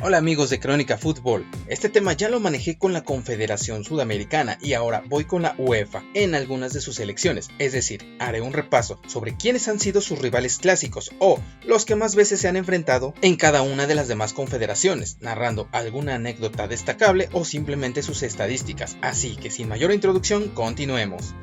Hola amigos de Crónica Fútbol, este tema ya lo manejé con la Confederación Sudamericana y ahora voy con la UEFA en algunas de sus selecciones, es decir, haré un repaso sobre quiénes han sido sus rivales clásicos o los que más veces se han enfrentado en cada una de las demás confederaciones, narrando alguna anécdota destacable o simplemente sus estadísticas, así que sin mayor introducción, continuemos.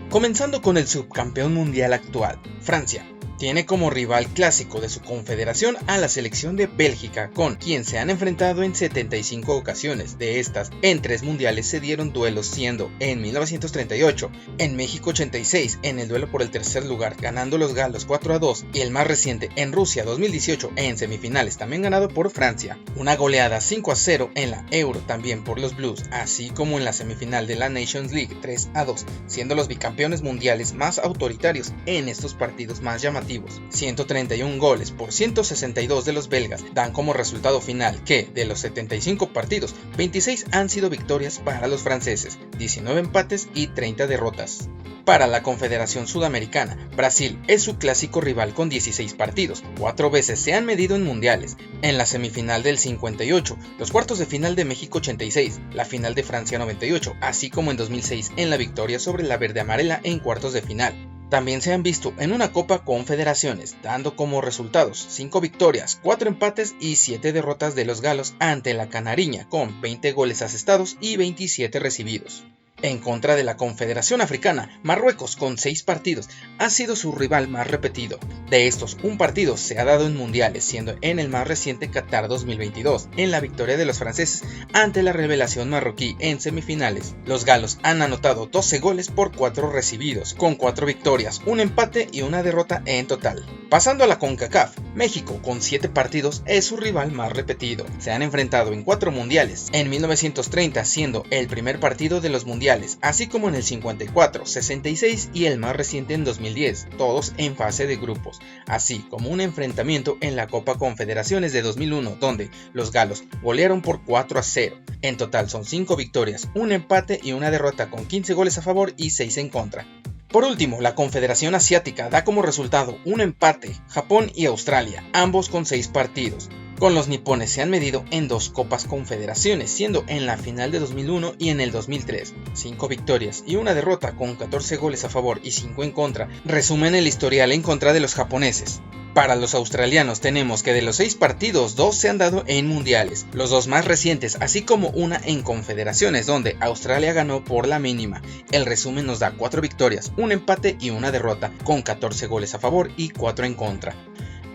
Comenzando con el subcampeón mundial actual, Francia. Tiene como rival clásico de su confederación a la selección de Bélgica, con quien se han enfrentado en 75 ocasiones. De estas, en 3 mundiales se dieron duelos, siendo en 1938, en México 86, en el duelo por el tercer lugar, ganando los galos 4-2, y el más reciente en Rusia 2018, en semifinales, también ganado por Francia. Una goleada 5-0 en la Euro, también por los Blues, así como en la semifinal de la Nations League 3-2, siendo los bicampeones mundiales más autoritarios en estos partidos más llamativos. 131 goles por 162 de los belgas dan como resultado final que, de los 75 partidos, 26 han sido victorias para los franceses, 19 empates y 30 derrotas. Para la Confederación Sudamericana, Brasil es su clásico rival con 16 partidos, 4 veces se han medido en mundiales, en la semifinal del 58, los cuartos de final de México 86, la final de Francia 98, así como en 2006 en la victoria sobre la verde amarela en cuartos de final. También se han visto en una Copa Confederaciones, dando como resultados 5 victorias, 4 empates y 7 derrotas de los galos ante la Canariña, con 20 goles asestados y 27 recibidos. En contra de la Confederación Africana, Marruecos, con 6 partidos, ha sido su rival más repetido. De estos, un partido se ha dado en mundiales, siendo en el más reciente Qatar 2022, en la victoria de los franceses ante la revelación marroquí en semifinales. Los galos han anotado 12 goles por 4 recibidos, con 4 victorias, un empate y una derrota en total. Pasando a la CONCACAF, México, con 7 partidos, es su rival más repetido. Se han enfrentado en 4 mundiales, en 1930 siendo el primer partido de los mundiales, así como en el 54, 66 y el más reciente en 2010, todos en fase de grupos, así como un enfrentamiento en la Copa Confederaciones de 2001, donde los galos golearon por 4-0. En total son 5 victorias, un empate y una derrota con 15 goles a favor y 6 en contra. Por último, la Confederación Asiática da como resultado un empate, Japón y Australia, ambos con 6 partidos. Con los nipones se han medido en 2 Copas Confederaciones, siendo en la final de 2001 y en el 2003. 5 victorias y una derrota con 14 goles a favor y 5 en contra resumen el historial en contra de los japoneses. Para los australianos tenemos que de los 6 partidos, 2 se han dado en mundiales, los 2 más recientes, así como una en confederaciones donde Australia ganó por la mínima. El resumen nos da 4 victorias, un empate y una derrota, con 14 goles a favor y 4 en contra.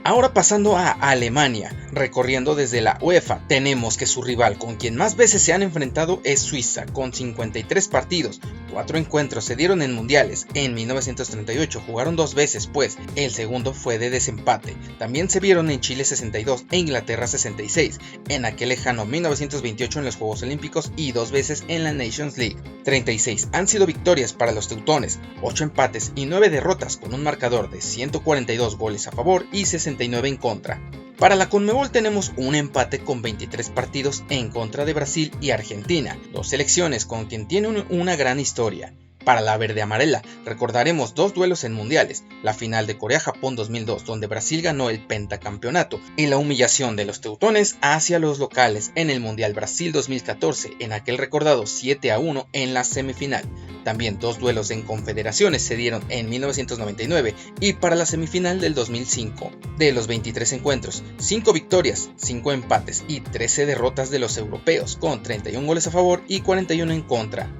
Ahora pasando a Alemania, recorriendo desde la UEFA, tenemos que su rival con quien más veces se han enfrentado es Suiza, con 53 partidos, 4 encuentros se dieron en mundiales, en 1938 jugaron 2 veces pues el segundo fue de desempate, también se vieron en Chile 62 e Inglaterra 66, en aquel lejano 1928 en los Juegos Olímpicos y 2 veces en la Nations League. 36 han sido victorias para los teutones, 8 empates y 9 derrotas con un marcador de 142 goles a favor y 69 en contra. Para la CONMEBOL tenemos un empate con 23 partidos en contra de Brasil y Argentina, 2 selecciones con quien tienen una gran historia. Para la verde amarela recordaremos 2 duelos en mundiales, la final de Corea-Japón 2002 donde Brasil ganó el pentacampeonato y la humillación de los teutones hacia los locales en el Mundial Brasil 2014 en aquel recordado 7-1 en la semifinal. También 2 duelos en confederaciones se dieron en 1999 y para la semifinal del 2005. De los 23 encuentros, 5 victorias, 5 empates y 13 derrotas de los europeos con 31 goles a favor y 41 en contra.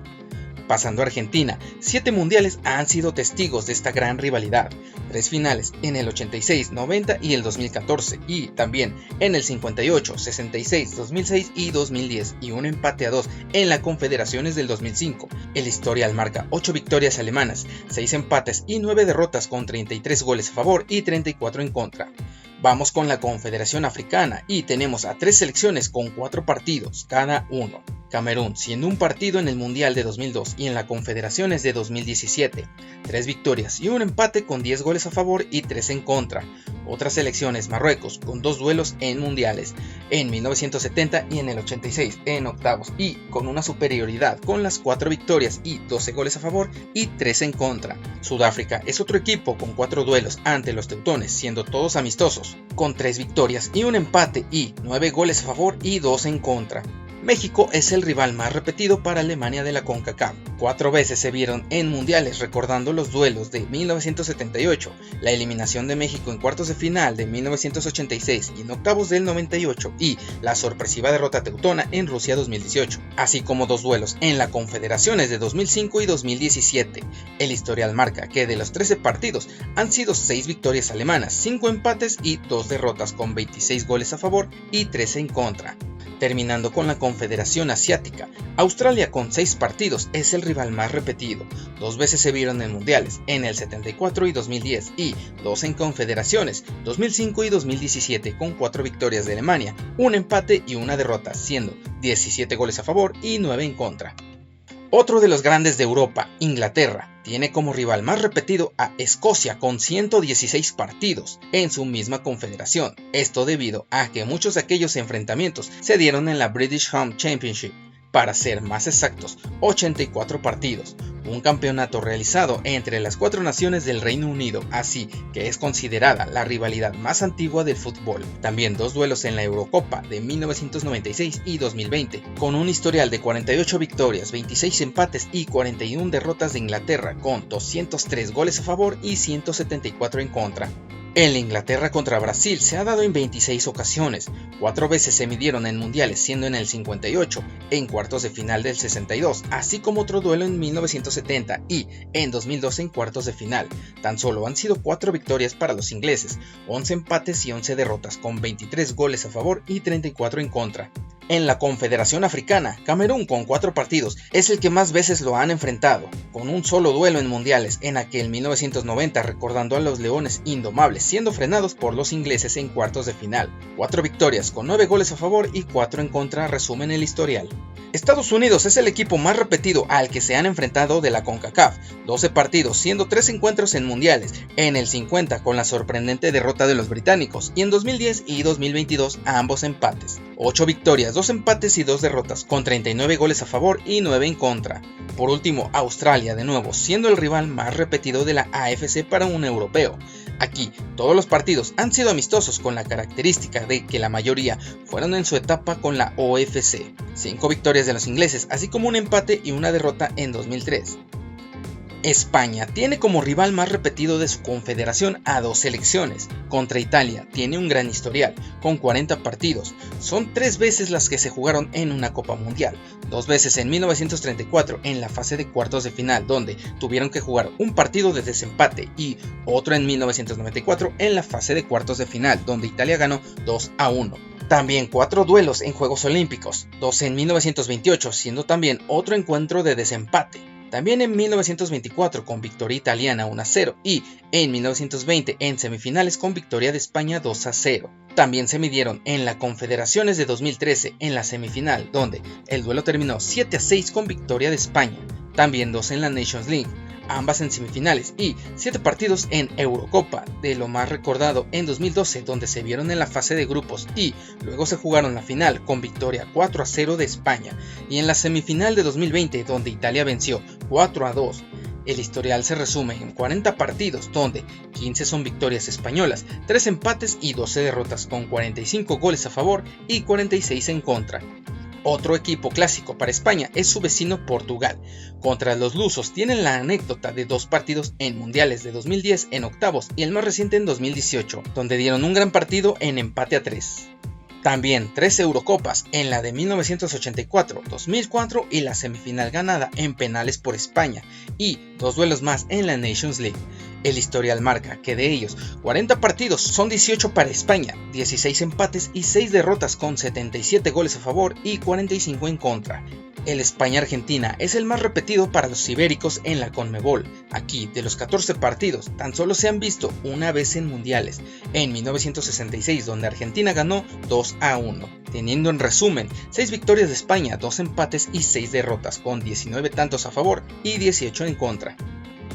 Pasando a Argentina, 7 mundiales han sido testigos de esta gran rivalidad, 3 finales en el 86, 90 y el 2014, y también en el 58, 66, 2006 y 2010, y un empate a 2 en la Confederaciones del 2005. El historial marca 8 victorias alemanas, 6 empates y 9 derrotas con 33 goles a favor y 34 en contra. Vamos con la Confederación Africana y tenemos a 3 selecciones con 4 partidos cada uno. Camerún, siendo un partido en el Mundial de 2002 y en la Confederaciones de 2017, 3 victorias y un empate con 10 goles a favor y 3 en contra. Otras selecciones, Marruecos, con 2 duelos en mundiales, en 1970 y en el 86 en octavos, y con una superioridad con las 4 victorias y 12 goles a favor y 3 en contra. Sudáfrica es otro equipo con 4 duelos ante los teutones, siendo todos amistosos, con 3 victorias y un empate y 9 goles a favor y 2 en contra. México es el rival más repetido para Alemania de la CONCACAF. 4 veces se vieron en mundiales, recordando los duelos de 1978, la eliminación de México en cuartos de final de 1986 y en octavos del 98 y la sorpresiva derrota teutona en Rusia 2018, así como 2 duelos en la Confederaciones de 2005 y 2017. El historial marca que de los 13 partidos han sido 6 victorias alemanas, 5 empates y 2 derrotas con 26 goles a favor y 13 en contra. Terminando con la Confederación Asiática, Australia con 6 partidos es el rival más repetido. 2 veces se vieron en mundiales, en el 74 y 2010, y 2 en confederaciones, 2005 y 2017, con 4 victorias de Alemania, un empate y una derrota, siendo 17 goles a favor y 9 en contra. Otro de los grandes de Europa, Inglaterra, tiene como rival más repetido a Escocia con 116 partidos en su misma confederación. Esto debido a que muchos de aquellos enfrentamientos se dieron en la British Home Championship. Para ser más exactos, 84 partidos, un campeonato realizado entre las 4 naciones del Reino Unido, así que es considerada la rivalidad más antigua del fútbol. También 2 duelos en la Eurocopa de 1996 y 2020, con un historial de 48 victorias, 26 empates y 41 derrotas de Inglaterra, con 203 goles a favor y 174 en contra. En la Inglaterra contra Brasil se ha dado en 26 ocasiones, 4 veces se midieron en mundiales, siendo en el 58, en cuartos de final del 62, así como otro duelo en 1970 y en 2012 en cuartos de final. Tan solo han sido 4 victorias para los ingleses, 11 empates y 11 derrotas, con 23 goles a favor y 34 en contra. En la Confederación Africana, Camerún con 4 partidos es el que más veces lo han enfrentado, con un solo duelo en mundiales en aquel 1990, recordando a los Leones Indomables siendo frenados por los ingleses en cuartos de final. 4 victorias con 9 goles a favor y 4 en contra resumen el historial. Estados Unidos es el equipo más repetido al que se han enfrentado de la CONCACAF, 12 partidos, siendo 3 encuentros en mundiales, en el 50 con la sorprendente derrota de los británicos y en 2010 y 2022 ambos empates. 8 victorias, 2 empates y 2 derrotas, con 39 goles a favor y 9 en contra. Por último, Australia de nuevo, siendo el rival más repetido de la AFC para un europeo. Aquí, todos los partidos han sido amistosos, con la característica de que la mayoría fueron en su etapa con la OFC. 5 victorias de los ingleses, así como un empate y una derrota en 2003. España tiene como rival más repetido de su confederación a 2 selecciones. Contra Italia tiene un gran historial, con 40 partidos. Son 3 veces las que se jugaron en una Copa Mundial. 2 veces en 1934 en la fase de cuartos de final, donde tuvieron que jugar un partido de desempate, y otro en 1994 en la fase de cuartos de final, donde Italia ganó 2-1. También 4 duelos en Juegos Olímpicos, 2 en 1928, siendo también otro encuentro de desempate. También en 1924 con victoria italiana 1-0 y en 1920 en semifinales con victoria de España 2-0. También se midieron en la Confederaciones de 2013 en la semifinal, donde el duelo terminó 7-6 con victoria de España. También 2 en la Nations League, ambas en semifinales, y 7 partidos en Eurocopa, de lo más recordado en 2012, donde se vieron en la fase de grupos y luego se jugaron la final con victoria 4-0 de España, y en la semifinal de 2020, donde Italia venció 4-2. El historial se resume en 40 partidos, donde 15 son victorias españolas, 3 empates y 12 derrotas, con 45 goles a favor y 46 en contra. Otro equipo clásico para España es su vecino Portugal. Contra los lusos tienen la anécdota de 2 partidos en mundiales de 2010 en octavos y el más reciente en 2018, donde dieron un gran partido en empate a 3. También 3 Eurocopas, en la de 1984, 2004 y la semifinal ganada en penales por España, y 2 duelos más en la Nations League. El historial marca que de ellos 40 partidos son 18 para España, 16 empates y 6 derrotas, con 77 goles a favor y 45 en contra. El España-Argentina es el más repetido para los ibéricos en la Conmebol. Aquí, de los 14 partidos, tan solo se han visto una vez en mundiales, en 1966, donde Argentina ganó 2-1, teniendo en resumen 6 victorias de España, 2 empates y 6 derrotas, con 19 tantos a favor y 18 en contra.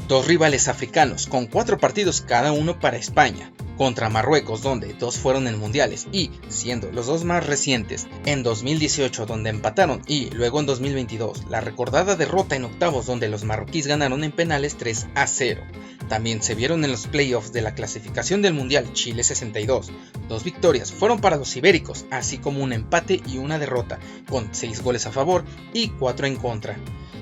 Dos rivales africanos, con 4 partidos cada uno para España, contra Marruecos, donde 2 fueron en mundiales, y siendo los 2 más recientes, en 2018 donde empataron y luego en 2022 la recordada derrota en octavos donde los marroquíes ganaron en penales 3-0. También se vieron en los playoffs de la clasificación del mundial Chile 62. 2 victorias fueron para los ibéricos, así como un empate y una derrota, con 6 goles a favor y 4 en contra.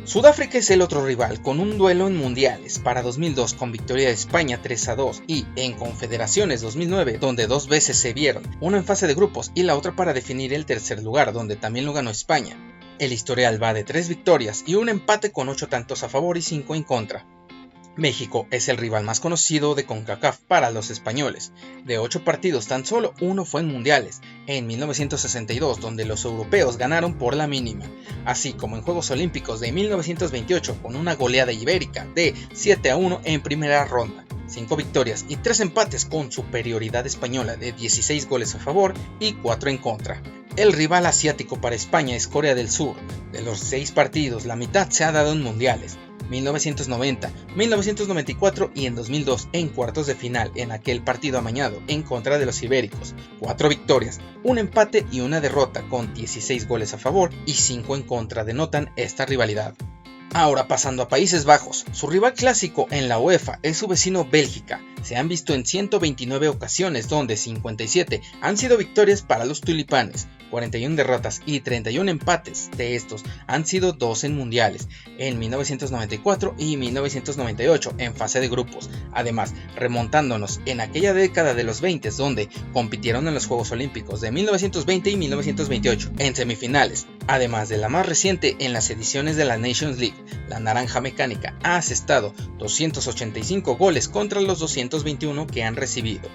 Sudáfrica es el otro rival, con un duelo en mundiales para 2002 con victoria de España 3-2 y en Confederaciones 2009 donde 2 veces se vieron, una en fase de grupos y la otra para definir el tercer lugar donde también lo ganó España. El historial va de 3 victorias y un empate con 8 tantos a favor y 5 en contra. México es el rival más conocido de CONCACAF para los españoles. De 8 partidos tan solo 1 fue en mundiales, en 1962 donde los europeos ganaron por la mínima, así como en Juegos Olímpicos de 1928 con una goleada ibérica de 7-1 en primera ronda. 5 victorias y 3 empates con superioridad española de 16 goles a favor y 4 en contra. El rival asiático para España es Corea del Sur. De los 6 partidos, la mitad se ha dado en mundiales. 1990, 1994 y en 2002 en cuartos de final en aquel partido amañado en contra de los ibéricos. 4 victorias, un empate y una derrota con 16 goles a favor y 5 en contra denotan esta rivalidad. Ahora pasando a Países Bajos, su rival clásico en la UEFA es su vecino Bélgica. Se han visto en 129 ocasiones donde 57 han sido victorias para los tulipanes, 41 derrotas y 31 empates, de estos han sido 2 en mundiales, en 1994 y 1998 en fase de grupos, además remontándonos en aquella década de los 20 donde compitieron en los Juegos Olímpicos de 1920 y 1928 en semifinales, además de la más reciente en las ediciones de la Nations League. La naranja mecánica ha asestado 285 goles contra los 221 que han recibido.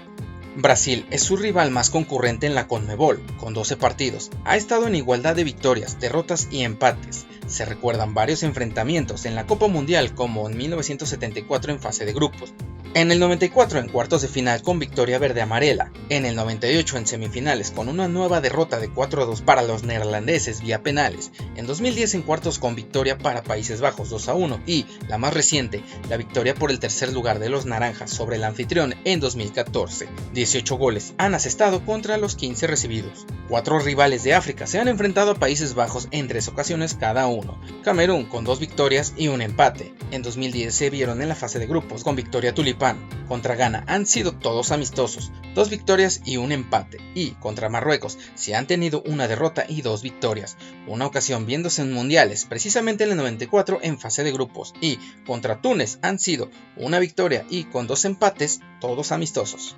Brasil es su rival más concurrente en la Conmebol, con 12 partidos. Ha estado en igualdad de victorias, derrotas y empates. Se recuerdan varios enfrentamientos en la Copa Mundial como en 1974 en fase de grupos, en el 94 en cuartos de final con victoria verde-amarela, en el 98 en semifinales con una nueva derrota de 4-2 para los neerlandeses vía penales, en 2010 en cuartos con victoria para Países Bajos 2-1 y, la más reciente, la victoria por el tercer lugar de los naranjas sobre el anfitrión en 2014. 18 goles han asestado contra los 15 recibidos. 4 rivales de África se han enfrentado a Países Bajos en 3 ocasiones cada uno. Camerún con 2 victorias y un empate. En 2010 se vieron en la fase de grupos con victoria tulipán. Contra Ghana han sido todos amistosos, 2 victorias y un empate, y contra Marruecos se han tenido una derrota y 2 victorias, una ocasión viéndose en mundiales, precisamente en el 94 en fase de grupos, y contra Túnez han sido una victoria y con 2 empates, todos amistosos.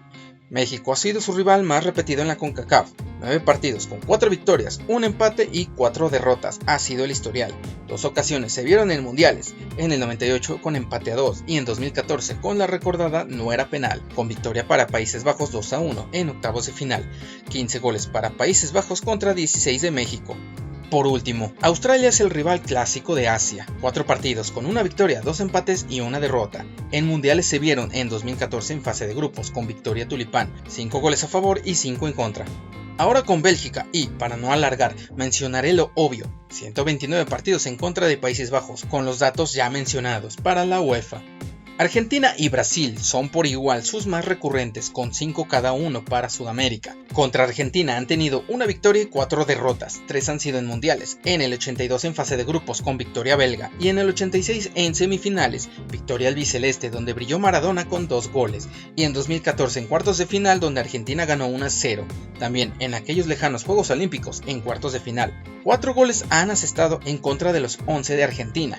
México ha sido su rival más repetido en la CONCACAF, 9 partidos con 4 victorias, un empate y 4 derrotas ha sido el historial. 2 ocasiones se vieron en mundiales, en el 98 con empate a 2 y en 2014 con la recordada no era penal, con victoria para Países Bajos 2-1 en octavos de final, 15 goles para Países Bajos contra 16 de México. Por último, Australia es el rival clásico de Asia, 4 partidos con una victoria, 2 empates y una derrota. En mundiales se vieron en 2014 en fase de grupos con victoria tulipán, 5 goles a favor y 5 en contra. Ahora con Bélgica y, para no alargar, mencionaré lo obvio, 129 partidos en contra de Países Bajos con los datos ya mencionados para la UEFA. Argentina y Brasil son por igual sus más recurrentes con 5 cada uno para Sudamérica. Contra Argentina han tenido una victoria y 4 derrotas, 3 han sido en mundiales, en el 82 en fase de grupos con victoria belga y en el 86 en semifinales, victoria albiceleste donde brilló Maradona con 2 goles y en 2014 en cuartos de final donde Argentina ganó 1-0, también en aquellos lejanos Juegos Olímpicos en cuartos de final. 4 goles han asestado en contra de los 11 de Argentina.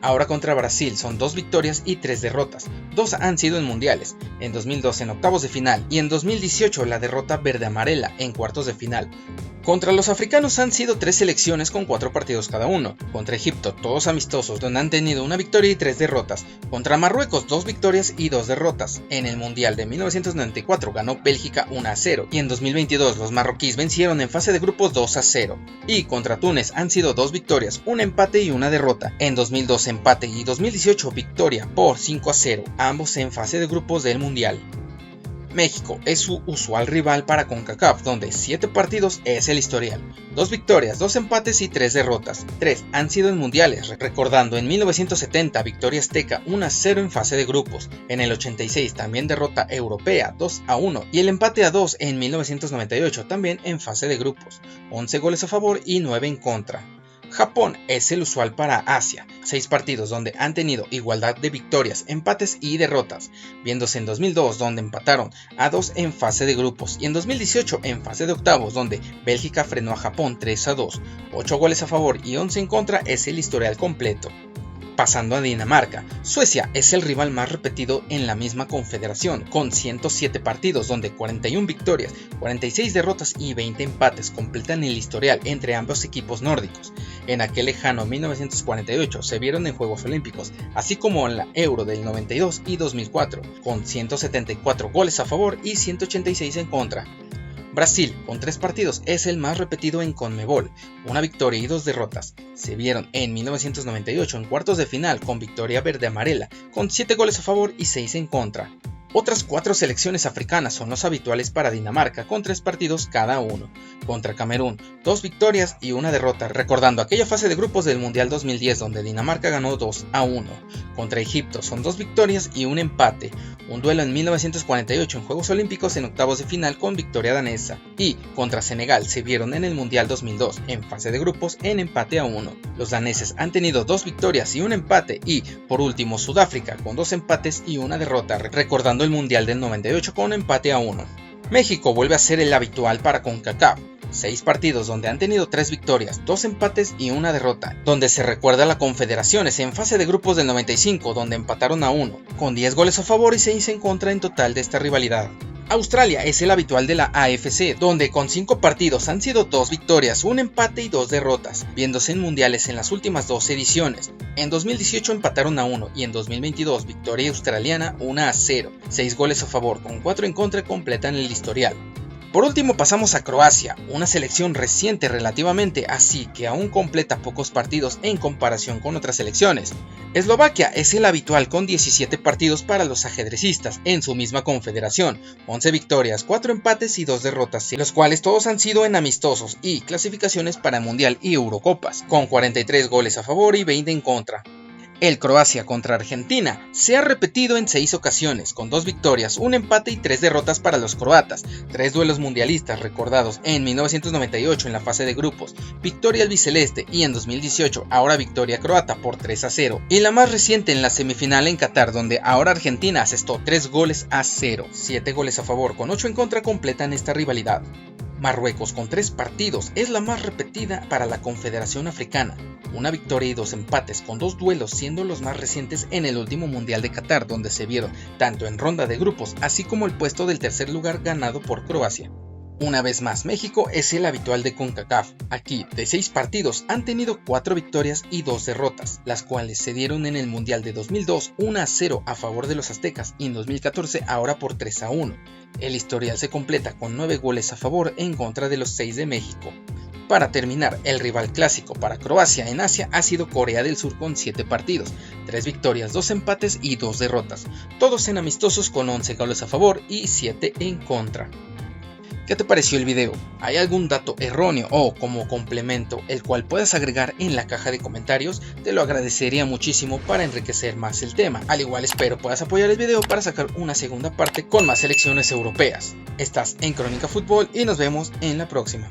Ahora contra Brasil son 2 victorias y 3 derrotas, 2 han sido en mundiales, en 2012 en octavos de final y en 2018 la derrota verde-amarela en cuartos de final. Contra los africanos han sido 3 selecciones con 4 partidos cada uno. Contra Egipto, todos amistosos donde han tenido 1 victoria y 3 derrotas. Contra Marruecos, 2 victorias y 2 derrotas. En el Mundial de 1994 ganó Bélgica 1-0 y en 2022 los marroquíes vencieron en fase de grupos 2-0. Y contra Túnez han sido 2 victorias, 1 empate y 1 derrota. En 2012 empate y 2018 victoria por 5-0, ambos en fase de grupos del Mundial. México es su usual rival para CONCACAF, donde 7 partidos es el historial, 2 victorias, 2 empates y 3 derrotas, 3 han sido en mundiales, recordando en 1970 victoria azteca 1-0 en fase de grupos, en el 86 también derrota europea 2-1 y el empate a 2 en 1998 también en fase de grupos, 11 goles a favor y 9 en contra. Japón es el usual para Asia, 6 partidos donde han tenido igualdad de victorias, empates y derrotas, viéndose en 2002 donde empataron a 2 en fase de grupos y en 2018 en fase de octavos donde Bélgica frenó a Japón 3-2, 8 goles a favor y 11 en contra es el historial completo. Pasando a Dinamarca, Suecia es el rival más repetido en la misma confederación, con 107 partidos donde 41 victorias, 46 derrotas y 20 empates completan el historial entre ambos equipos nórdicos. En aquel lejano 1948 se vieron en Juegos Olímpicos, así como en la Euro del 92 y 2004, con 174 goles a favor y 186 en contra. Brasil, con 3 partidos, es el más repetido en CONMEBOL, 1 victoria y 2 derrotas. Se vieron en 1998 en cuartos de final con victoria verde-amarela, con 7 goles a favor y 6 en contra. Otras 4 selecciones africanas son los habituales para Dinamarca, con 3 partidos cada uno. Contra Camerún, 2 victorias y 1 derrota, recordando aquella fase de grupos del Mundial 2010 donde Dinamarca ganó 2-1. Contra Egipto son 2 victorias y 1 empate, un duelo en 1948 en Juegos Olímpicos en octavos de final con victoria danesa. Y contra Senegal se vieron en el Mundial 2002 en fase de grupos en empate a 1. Los daneses han tenido 2 victorias y 1 empate y, por último, Sudáfrica con 2 empates y 1 derrota, recordando el Mundial del 98 con empate a 1. México vuelve a ser el habitual para CONCACAF, 6 partidos donde han tenido 3 victorias, 2 empates y 1 derrota, donde se recuerda la Confederaciones en fase de grupos del 95 donde empataron a 1, con 10 goles a favor y 6 en contra en total de esta rivalidad. Australia es el habitual de la AFC, donde con 5 partidos han sido 2 victorias, 1 empate y 2 derrotas, viéndose en mundiales en las últimas 2 ediciones. En 2018 empataron a 1 y en 2022 victoria australiana 1-0, 6 goles a favor con 4 en contra completan el historial. Por último pasamos a Croacia, una selección reciente relativamente, así que aún completa pocos partidos en comparación con otras selecciones. Eslovaquia es el habitual con 17 partidos para los ajedrecistas en su misma confederación, 11 victorias, 4 empates y 2 derrotas, los cuales todos han sido en amistosos y clasificaciones para Mundial y Eurocopas, con 43 goles a favor y 20 en contra. El Croacia contra Argentina se ha repetido en 6 ocasiones, con 2 victorias, 1 empate y 3 derrotas para los croatas, 3 duelos mundialistas recordados en 1998 en la fase de grupos, victoria albiceleste y en 2018 ahora victoria croata por 3-0, y la más reciente en la semifinal en Qatar donde ahora Argentina asestó 3 goles a 0, 7 goles a favor con 8 en contra completan esta rivalidad. Marruecos con 3 partidos es la más repetida para la Confederación Africana, 1 victoria y 2 empates con 2 duelos siendo los más recientes en el último Mundial de Qatar donde se vieron tanto en ronda de grupos así como el puesto del tercer lugar ganado por Croacia. Una vez más México es el habitual de CONCACAF, aquí de 6 partidos han tenido 4 victorias y 2 derrotas, las cuales se dieron en el Mundial de 2002 1-0 a favor de los aztecas y en 2014 ahora por 3-1. El historial se completa con 9 goles a favor en contra de los 6 de México. Para terminar, el rival clásico para Croacia en Asia ha sido Corea del Sur con 7 partidos, 3 victorias, 2 empates y 2 derrotas, todos en amistosos con 11 goles a favor y 7 en contra. ¿Qué te pareció el video? ¿Hay algún dato erróneo o como complemento el cual puedas agregar en la caja de comentarios? Te lo agradecería muchísimo para enriquecer más el tema. Al igual espero puedas apoyar el video para sacar una segunda parte con más selecciones europeas. Estás en Crónica Fútbol y nos vemos en la próxima.